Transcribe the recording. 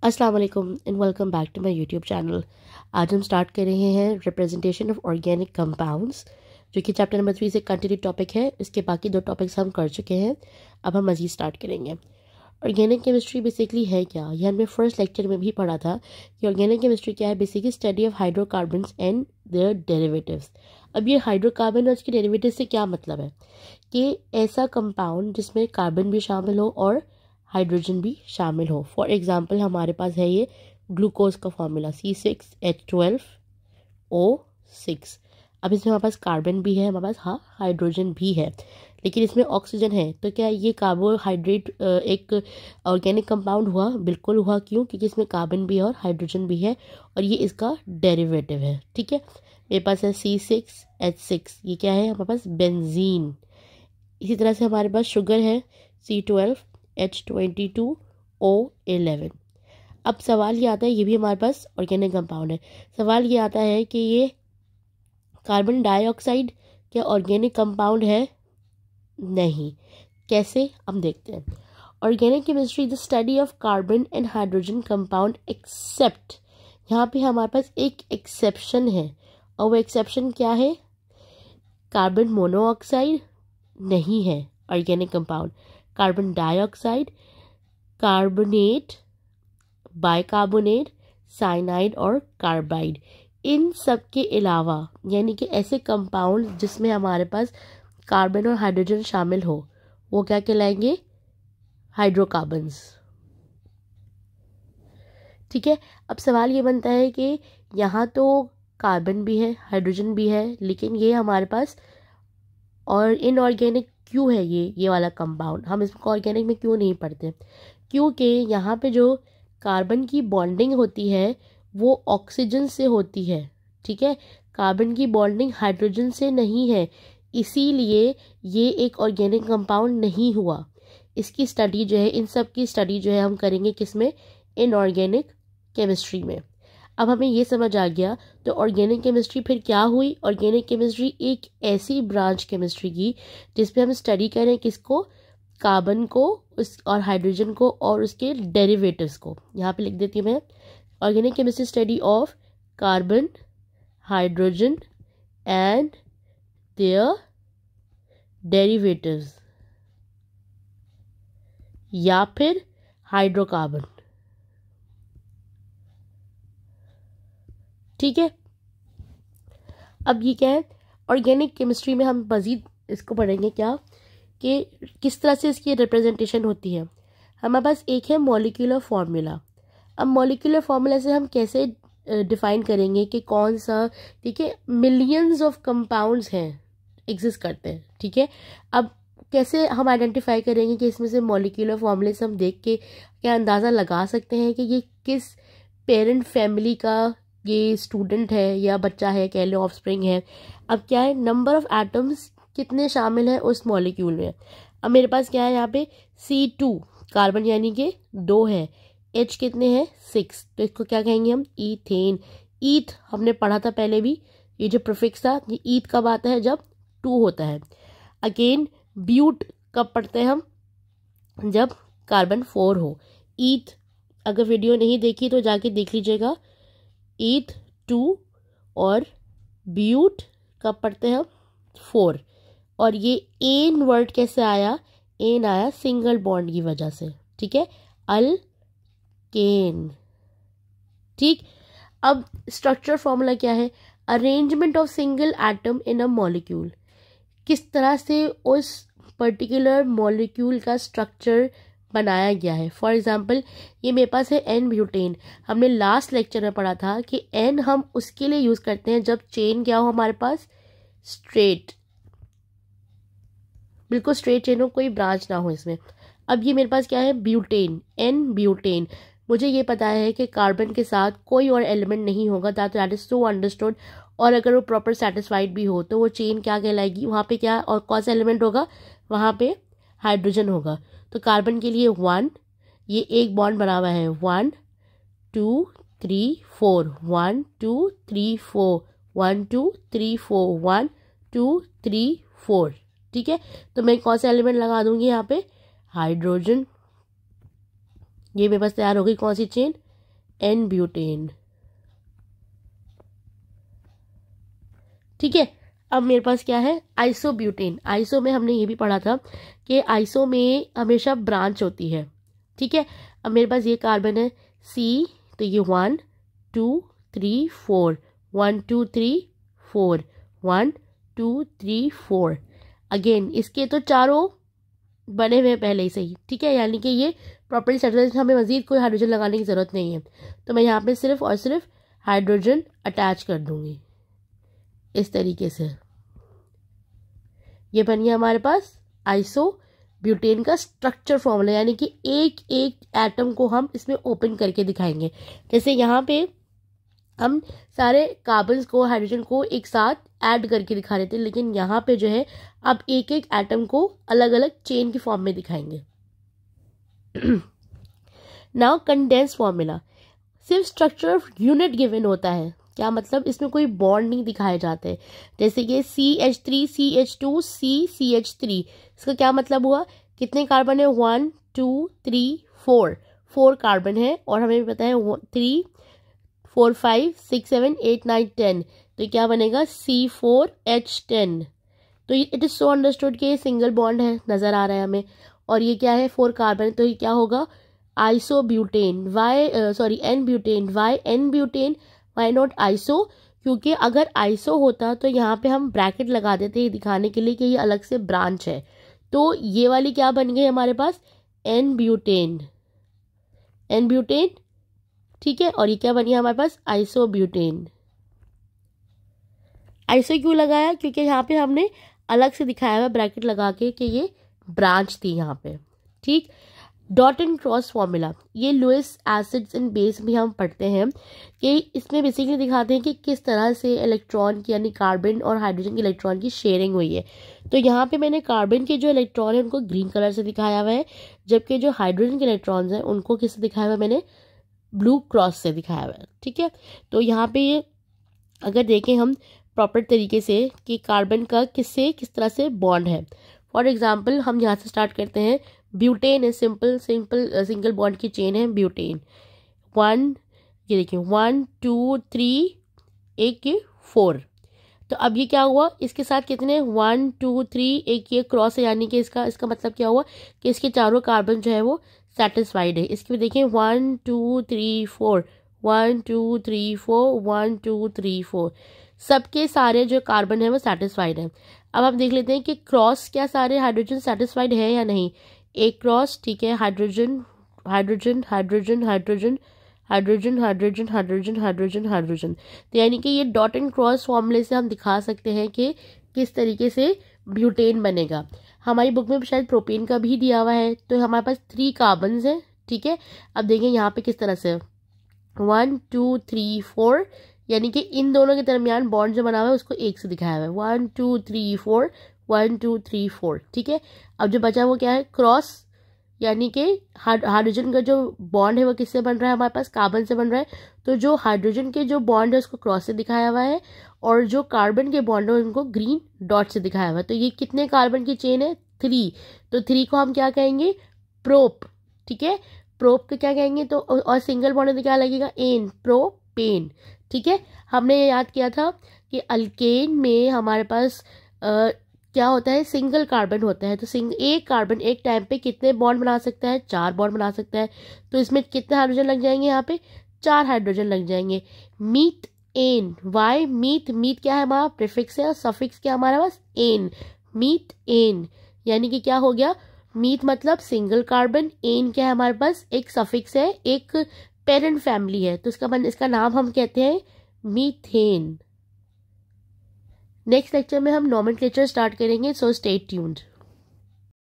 अस्सलाम वालेकुम and welcome back to my YouTube channel. आज हम स्टार्ट कर रहे हैं रिप्रेजेंटेशन ऑफ ऑर्गेनिक कंपाउंड्स, जो कि चैप्टर नंबर 3 से कंटिन्यू टॉपिक है। इसके बाकी 2 टॉपिक्स हम कर चुके हैं, अब हम मज़ीद स्टार्ट करेंगे। ऑर्गेनिक केमिस्ट्री बेसिकली है क्या, ये हमने फर्स्ट लेक्चर में भी पढ़ा था कि ऑर्गेनिक केमिस्ट्री क्या है। Basically study of hydrocarbons and their derivatives. अब ये हाइड्रोकार्बन और उसके डेरिवेटिव से क्या मतलब है कि ऐसा कंपाउंड जिसमें कार्बन भी शामिल हो और हाइड्रोजन भी शामिल हो। फॉर एग्जांपल हमारे पास है ये ग्लूकोज का फॉर्मूला C6H12O6। अब इसमें हमारे पास कार्बन भी है, हमारे पास हाइड्रोजन भी है, लेकिन इसमें ऑक्सीजन है। तो क्या ये कार्बोहाइड्रेट एक ऑर्गेनिक कंपाउंड हुआ? बिल्कुल हुआ। क्यों? क्योंकि इसमें कार्बन भी है और हाइड्रोजन भी है और ये इसका डेरिवेटिव है। ठीक है, मेरे पास है C6H6, ये क्या है? हमारे पास बेंजीन। इसी तरह से हमारे पास शुगर है C12H22O11। अब सवाल ये आता है, ये भी हमारे पास ऑर्गेनिक कंपाउंड है। सवाल ये आता है कि ये कार्बन डाइऑक्साइड क्या ऑर्गेनिक कंपाउंड है? नहीं। कैसे? हम देखते हैं। Organic chemistry the study of carbon and hydrogen compound except, यहाँ पे हमारे पास एक एक्सेप्शन है, और वो एक्सेप्शन क्या है? कार्बन मोनोऑक्साइड नहीं है organic compound. Carbon dioxide, carbonate, bicarbonate, cyanide और कार्बाइड, इन सब के अलावा यानी कि ऐसे कंपाउंड जिसमें हमारे पास कार्बन और हाइड्रोजन शामिल हो, वो क्या कहलाएंगे? हाइड्रोकार्बन्स। ठीक है, अब सवाल ये बनता है कि यहाँ तो कार्बन भी है, हाइड्रोजन भी है, लेकिन ये हमारे पास और इनऑर्गेनिक क्यों है? ये वाला कंपाउंड हम इसको ऑर्गेनिक में क्यों नहीं पढ़ते? क्योंकि यहाँ पे जो कार्बन की बॉन्डिंग होती है वो ऑक्सीजन से होती है। ठीक है, कार्बन की बॉन्डिंग हाइड्रोजन से नहीं है, इसीलिए ये एक ऑर्गेनिक कंपाउंड नहीं हुआ। इसकी स्टडी जो है, इन सब की स्टडी जो है हम करेंगे किसमें? इनऑर्गेनिक केमिस्ट्री में। अब हमें ये समझ आ गया, तो ऑर्गेनिक केमिस्ट्री फिर क्या हुई? ऑर्गेनिक केमिस्ट्री एक ऐसी ब्रांच केमिस्ट्री की जिसपे हम स्टडी करें किसको? कार्बन को, उस और हाइड्रोजन को और उसके डेरिवेटिव्स को। यहाँ पे लिख देती हूँ मैं, organic chemistry study of carbon, hydrogen and their derivatives, या फिर हाइड्रोकार्बन। ठीक है, अब ये क्या है? ऑर्गेनिक केमिस्ट्री में हम मजीद इसको पढ़ेंगे क्या कि किस तरह से इसकी रिप्रेजेंटेशन होती है। हमारे पास एक है मॉलिक्यूलर फार्मूला। अब मॉलिक्यूलर फार्मूला से हम कैसे डिफाइन करेंगे कि कौन सा? ठीक है, मिलियंस ऑफ कंपाउंड्स हैं, एग्जिस्ट करते हैं। ठीक है, अब कैसे हम आइडेंटिफाई करेंगे कि इसमें से मॉलिक्यूलर फार्मूले से हम देख के क्या अंदाज़ा लगा सकते हैं कि ये किस पेरेंट फैमिली का ये स्टूडेंट है या बच्चा है, कह लो ऑफस्प्रिंग है। अब क्या है? नंबर ऑफ एटम्स कितने शामिल हैं उस मॉलिक्यूल में। अब मेरे पास क्या है यहाँ पे? C2 कार्बन यानी कि 2 है, H कितने हैं? 6, तो इसको क्या कहेंगे हम? ईथेन। ईथ हमने पढ़ा था पहले भी, ये जो प्रीफिक्स था, ये ईथ कब आता है? जब 2 होता है। अगेन ब्यूट कब पढ़ते हैं हम? जब कार्बन 4 हो। ईथ, अगर वीडियो नहीं देखी तो जाके देख लीजिएगा। ईथ 2 और ब्यूट कब पढ़ते हैं हम? 4। और ये एन वर्ड कैसे आया? एन आया सिंगल बॉन्ड की वजह से। ठीक है, अल्केन। ठीक, अब स्ट्रक्चर फॉर्मूला क्या है? Arrangement of single atom in a molecule, किस तरह से उस पर्टिकुलर मॉलिक्यूल का स्ट्रक्चर बनाया गया है। फॉर एग्जाम्पल ये मेरे पास है एन ब्यूटेन। हमने लास्ट लेक्चर में पढ़ा था कि एन हम उसके लिए यूज़ करते हैं जब चेन क्या हो हमारे पास? स्ट्रेट, बिल्कुल स्ट्रेट चेन हो, कोई ब्रांच ना हो इसमें। अब ये मेरे पास क्या है? Butane, n butane. मुझे ये पता है कि कार्बन के साथ कोई और एलिमेंट नहीं होगा, दैट इज सो अंडरस्टूड। और अगर वो प्रॉपर सेटिस्फाइड भी हो तो वो चेन क्या कहलाएगी? वहाँ पे क्या और कौन सा एलिमेंट होगा? वहाँ पे हाइड्रोजन होगा। तो कार्बन के लिए 1, ये एक बॉन्ड बना हुआ है, 1 2 3 4, 1 2 3 4, 1 2 3 4, 1 2 3 4। ठीक है, तो मैं कौन सा एलिमेंट लगा दूंगी यहाँ पे? हाइड्रोजन। ये मेरे पास तैयार हो गई कौन सी चेन? N butane. ठीक है, अब मेरे पास क्या है, आइसोब्यूटेन। आइसो में हमने ये भी पढ़ा था कि आइसो में हमेशा ब्रांच होती है। ठीक है, अब मेरे पास ये कार्बन है C, तो ये 1 2 3 4, 1 2 3 4, 1 2 3 4। अगेन इसके तो चारों बने हुए हैं पहले से ही। ठीक है, यानी कि ये प्रॉपर्टी सेटिस्फाइड, हमें मजीद कोई हाइड्रोजन लगाने की ज़रूरत नहीं है। तो मैं यहाँ पे सिर्फ और सिर्फ हाइड्रोजन अटैच कर दूंगी इस तरीके से। ये बन गया हमारे पास आइसोब्यूटेन का स्ट्रक्चर फॉर्मूला, यानी कि एक एक एटम को हम इसमें ओपन करके दिखाएंगे। जैसे यहाँ पे हम सारे कार्बन्स को, हाइड्रोजन को एक साथ ऐड करके दिखा रहे थे, लेकिन यहाँ पे जो है अब एक एक एटम को अलग अलग चेन की फॉर्म में दिखाएंगे। नाउ कंडेंस फॉर्मूला, सिर्फ स्ट्रक्चर ऑफ यूनिट गिवन होता है। क्या मतलब, इसमें कोई बॉन्ड नहीं दिखाए जाते। जैसे कि CH3 CH2 CH3, इसका क्या मतलब हुआ, कितने कार्बन है, 1 2 3 4, 4 कार्बन है, और हमें भी पता है 3 4 5 6 7 8 9 10, तो क्या बनेगा C4H10। तो इट इज सो अंडरस्टूड कि ये सिंगल बॉन्ड है, नजर आ रहा है हमें, और ये क्या है 4 कार्बन, तो ये क्या होगा isobutane, n butane. Why n butane, why not iso, क्योंकि अगर आइसो होता तो यहाँ पे हम ब्रैकेट लगा देते हैं दिखाने के लिए कि ये अलग से ब्रांच है। तो ये वाली क्या बन गई हमारे पास, एन ब्यूटेन, एन ब्यूटेन। ठीक है, और ये क्या बन गया हमारे पास, आइसोब्यूटेन। आइसो क्यों लगाया, क्योंकि यहाँ पे हमने अलग से दिखाया हुआ ब्रैकेट लगा के कि ये ब्रांच थी यहाँ पे। ठीक, डॉट एंड क्रॉस फॉर्मूला, ये लुईस एसिड्स एंड बेस भी हम पढ़ते हैं कि इसमें बेसिकली दिखाते हैं कि किस तरह से इलेक्ट्रॉन की, यानी कार्बन और हाइड्रोजन के इलेक्ट्रॉन की शेयरिंग हुई है। तो यहाँ पे मैंने कार्बन के जो इलेक्ट्रॉन है उनको ग्रीन कलर से दिखाया हुआ है, जबकि जो हाइड्रोजन के इलेक्ट्रॉन्स हैं उनको किससे दिखाया हुआ है, मैंने ब्लू क्रॉस से दिखाया हुआ है। ठीक है, तो यहाँ पे ये अगर देखें हम प्रॉपर तरीके से कि कार्बन का किससे किस तरह से बॉन्ड है। फॉर एग्जाम्पल हम यहाँ से स्टार्ट करते हैं, ब्यूटेन है, सिंगल बॉन्ड की चेन है ब्यूटेन। 1, ये देखिए 1 2 3, एक ये 4। तो अब ये क्या हुआ, इसके साथ कितने 1 2 3, एक ये क्रॉस है, यानी कि इसका मतलब क्या हुआ कि इसके चारों कार्बन जो है वो सेटिस्फाइड है। इसके भी देखें 1 2 3 4, 1 2 3 4, 1 2 3 4, सबके सारे जो कार्बन है वो सेटिस्फाइड है। अब हम देख लेते हैं कि क्रॉस क्या सारे हाइड्रोजन सेटिस्फाइड है या नहीं। एक क्रॉस, ठीक है, hydrogen hydrogen hydrogen hydrogen hydrogen hydrogen hydrogen hydrogen hydrogen. तो यानी कि ये डॉट एंड क्रॉस फॉर्मूले से हम दिखा सकते हैं कि किस तरीके से ब्यूटेन बनेगा। हमारी बुक में शायद प्रोपेन का भी दिया हुआ है। तो हमारे पास 3 कार्बन है। ठीक है, अब देखें यहाँ पे किस तरह से 1 2 3 4, यानी कि इन दोनों के दरमियान बॉन्ड जो बना हुआ है उसको एक से दिखाया हुआ है, 1 2 3 4, 1 2 3 4। ठीक है, अब जो बचा वो क्या है, क्रॉस, यानी कि हाइड्रोजन का जो बॉन्ड है वो किससे बन रहा है, हमारे पास कार्बन से बन रहा है। तो जो हाइड्रोजन के जो बॉन्ड है उसको क्रॉस से दिखाया हुआ है, और जो कार्बन के बॉन्ड है उनको ग्रीन डॉट से दिखाया हुआ है। तो ये कितने कार्बन की चेन है, 3। तो 3 को हम क्या कहेंगे, प्रोप। ठीक है, प्रोप को क्या कहेंगे, तो और सिंगल बॉन्ड तो क्या लगेगा, एन, प्रोपेन। ठीक है, हमने ये याद किया था कि अल्केन में हमारे पास क्या होता है, सिंगल कार्बन होता है। तो एक कार्बन एक टाइम पे कितने बॉन्ड बना सकता है, 4 बॉन्ड बना सकता है। तो इसमें कितने हाइड्रोजन लग जाएंगे, यहाँ पे 4 हाइड्रोजन लग जाएंगे। Methane, why meth, meth क्या है हमारा प्रीफिक्स है, और सफिक्स क्या हमारे पास, एन, मीथ एन। यानी कि क्या हो गया, मीथ मतलब सिंगल कार्बन, एन क्या है हमारे पास एक सफिक्स है, एक पेरेंट फैमिली है, तो इसका नाम हम कहते हैं मीथेन। नेक्स्ट लेक्चर में हम नॉमेनक्लेचर स्टार्ट करेंगे, सो स्टे ट्यून्ड।